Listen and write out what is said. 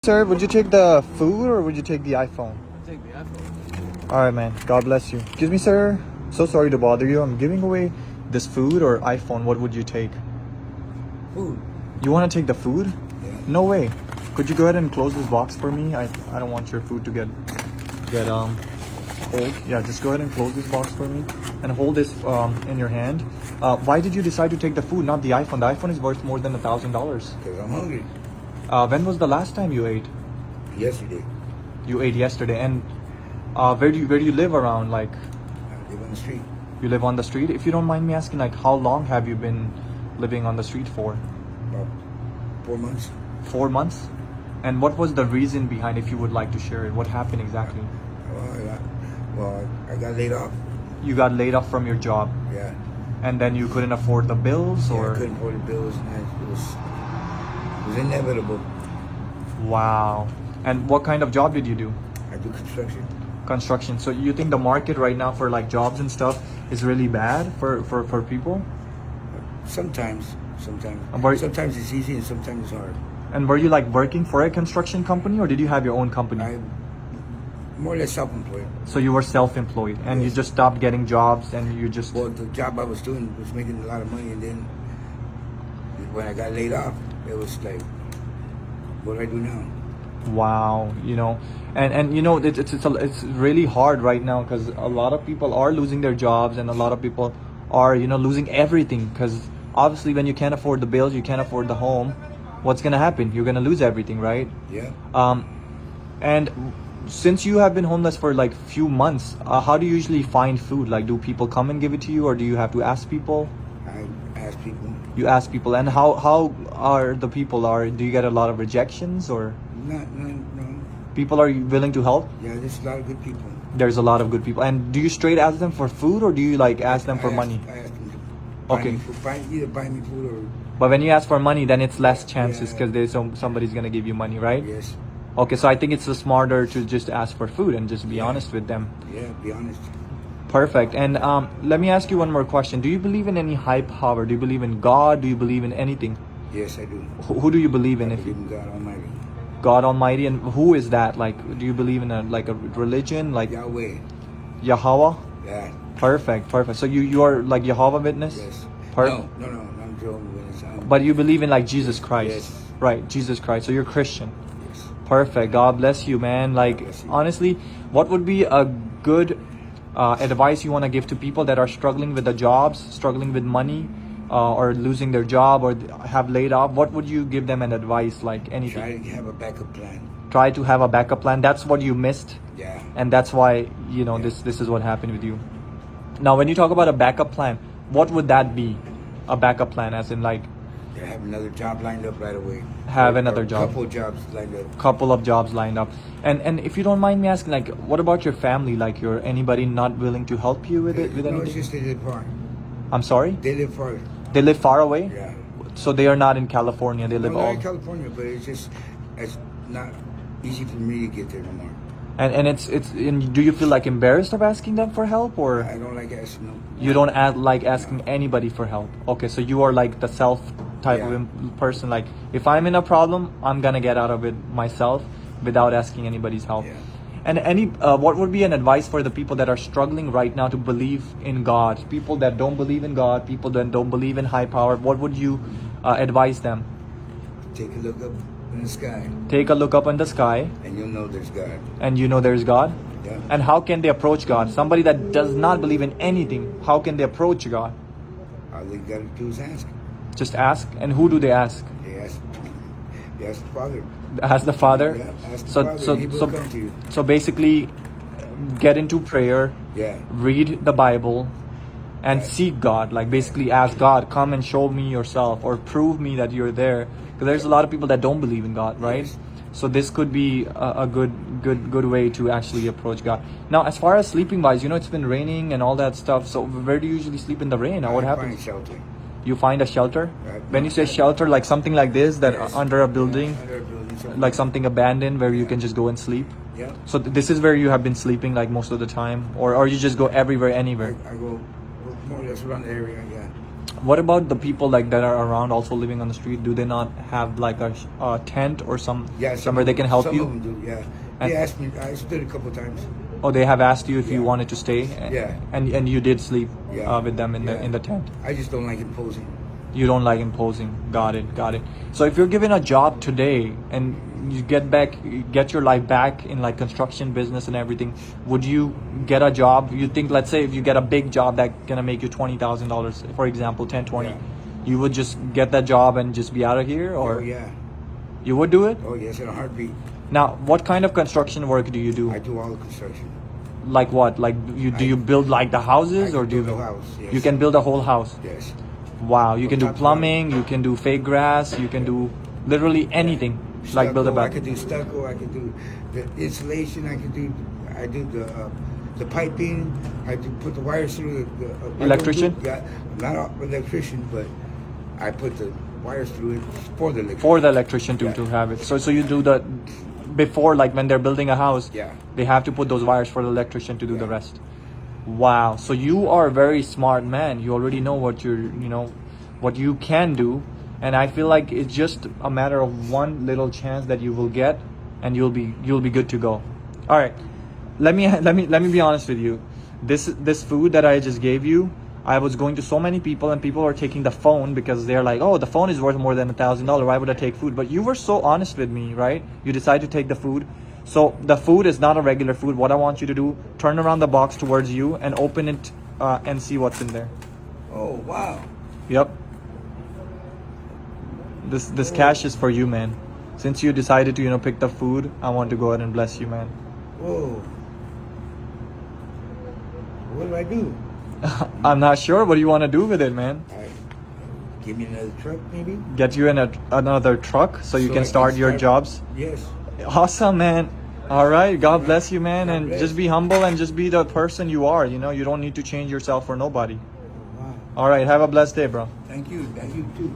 Sir, would you take the food or would you take the iPhone? Take the iPhone. Alright, man. God bless you. Excuse me, sir. So sorry to bother you. I'm giving away this food or iPhone. What would you take? Food. You want to take the food? Yeah. No way. Could you go ahead and close this box for me? I don't want your food to get cold. Yeah, just go ahead and close this box for me and hold this in your hand. Why did you decide to take the food, not the iPhone? The iPhone is worth more than $1,000. Because I'm hungry. When was the last time you ate? Yesterday. You ate yesterday. And where do you live around? Like, I live on the street. you live on the street? If you don't mind me asking, like, how long have you been living on the street for? About 4 months. 4 months? And what was the reason behind, if you would like to share it? What happened exactly? I got laid off. You got laid off from your job, Yeah. and then you couldn't afford the bills, Yeah, or? I couldn't afford the bills, and it was inevitable. Wow. And what kind of job did you do? I do construction. Construction. So you think the market right now for like jobs and stuff is really bad for people? Sometimes. Were- Sometimes it's easy and sometimes it's hard. And were you like working for a construction company, or did you have your own company? I'm more or less self-employed. So you were self-employed and you Yes. just stopped getting jobs and you just... Well, the job I was doing was making a lot of money, and then when I got laid off, it was like, what do I do now? Wow, you know, and you know, it's really hard right now because a lot of people are losing their jobs and a lot of people are, you know, losing everything because obviously when you can't afford the bills, you can't afford the home, what's gonna happen? You're gonna lose everything, right? Yeah. And since you have been homeless for like few months, how do you usually find food? Like, do people come and give it to you, or do you have to ask people? I ask people. You ask people, and how are the people? Do you get a lot of rejections, or No. people are willing to help? Yeah, there's a lot of good people. There's a lot of good people. And do you straight ask them for food, or do you like ask them for money? I ask them to buy Okay. me food, either buy me food or But when you ask for money, then it's less chances Yeah. because there's somebody's gonna give you money, right? yes. Okay, so I think it's smarter to just ask for food and just be Yeah. honest with them. Yeah, be honest. Perfect. And let me ask you one more question. Do you believe in any high power? Do you believe in God? Do you believe in anything? Yes, I do. Who do you believe in? I If believe you, in God Almighty. God Almighty, and who is that? Like, do you believe in a religion, like Yahweh. Yahweh? Yeah. Perfect. So you are like Jehovah Witness? Yes. Perfect. No, I'm Jehovah's Witness. But you believe in like Jesus Christ, Yes. right? Jesus Christ. So you're Christian. Yes. Perfect. God bless you, man. Like, bless you. honestly, what would be a good advice you want to give to people that are struggling with the jobs, struggling with money, or losing their job, or have laid off? What would you give them an advice, like anything? Try to have a backup plan. Try to have a backup plan. That's what you missed, Yeah. and that's why, you know, Yeah. this is what happened with you. Now, when you talk about a backup plan, what would that be? A backup plan, as in like To have another job lined up right away. Have Or another a job. couple jobs lined up. couple of jobs lined up. And if you don't mind me asking, like, what about your family? Like, your anybody not willing to help you with it, with No, it's anything? just they live far. I'm sorry, They live far. they live far away, Yeah. so they are not in California. They live No, all. they're in California, but it's not easy for me to get there no more. And it's and do you feel like embarrassed of asking them for help, or I don't like asking them. you don't like asking anybody for help? Okay, so you are like the self type Yeah. of person. Like, if I'm in a problem, I'm gonna get out of it myself without asking anybody's help. Yeah. And what would be an advice for the people that are struggling right now to believe in God? People that don't believe in God, people that don't believe in high power. What would you advise them? Take a look up in the sky, Take a look up in the sky, and you'll know there's God. and you know there's God. Yeah. And how can they approach God? Somebody that does not believe in anything, how can they approach God? All they gotta do is ask. Just ask. And who do they ask? They ask the Father. Ask the Father. Yeah, ask the So Father, and He will come to you. so basically, get into prayer, Yeah. read the Bible, and Right. seek God. Like, basically ask God, come and show me yourself, or prove me that you're there. Because there's a lot of people that don't believe in God, right? Yes. So this could be a good way to actually approach God. Now, as far as sleeping wise, you know, it's been raining and all that stuff. So where do you usually sleep in the rain? Or what I happens? Find shelter. You find a shelter? Right. When you say shelter, like something like this, that Yes. under a building, Under a building, somewhere. like something abandoned where you can just go and sleep. Yeah. So this is where you have been sleeping like most of the time, or you just go everywhere, anywhere. I go more or less around the area. Yeah. What about the people like that are around also living on the street? Do they not have like a tent or somewhere they can help some you? of them do, yeah. And- They asked me. I stood a couple times. Oh, they have asked you if you Yeah. wanted to stay. Yeah. And you did sleep Yeah. with them in Yeah. the tent. I just don't like imposing. You don't like imposing. Got it. So if you're given a job today and you get your life back in like construction business and everything, would you get a job? You think, let's say if you get a big job that gonna make you $20,000, for example, 10, 20, Yeah. you would just get that job and just be out of here, or Oh yeah. you would do it? Oh yes, in a heartbeat. Now, what kind of construction work do you do? I do all the construction. Like what? Like do you build like the houses, I or can do you build a house, yes. You can build a whole house. Yes. Wow, you can do top to plumbing, you can do fake grass, you can do literally anything. Like build a Stucco, I bath. could do stucco. I could do the insulation. I do the piping. I do put the wires through the Electrician? Yeah, not an electrician, but I put the wires through it for the electrician. For the electrician to, Yeah. to have it. So you do the before, like when they're building a house, Yeah. they have to put those wires for the electrician to do the Yeah. rest. Wow. So you are a very smart man. You already know what what you can do, and I feel like it's just a matter of one little chance that you will get, and you'll be good to go. All right. Let me be honest with you. This food that I just gave you, I was going to so many people, and people are taking the phone because they're like, oh, the phone is worth more than $1,000. Why would I take food? But you were so honest with me, right? You decided to take the food. So the food is not a regular food. What I want you to do, turn around the box towards you and open it and see what's in there. Oh wow! Yep. This cash is for you, man. Since you decided to pick the food, I want to go ahead and bless you, man. Whoa! What do I do? I'm not sure. What do you want to do with it, man? Give me another truck, maybe. Get you in another truck so you So can I start your jobs. Yes. Awesome, man. All right. God bless you, man. God And bless. just be humble and just be the person you are. You don't need to change yourself for nobody. Wow. All right. Have a blessed day, bro. Thank you. Thank you too.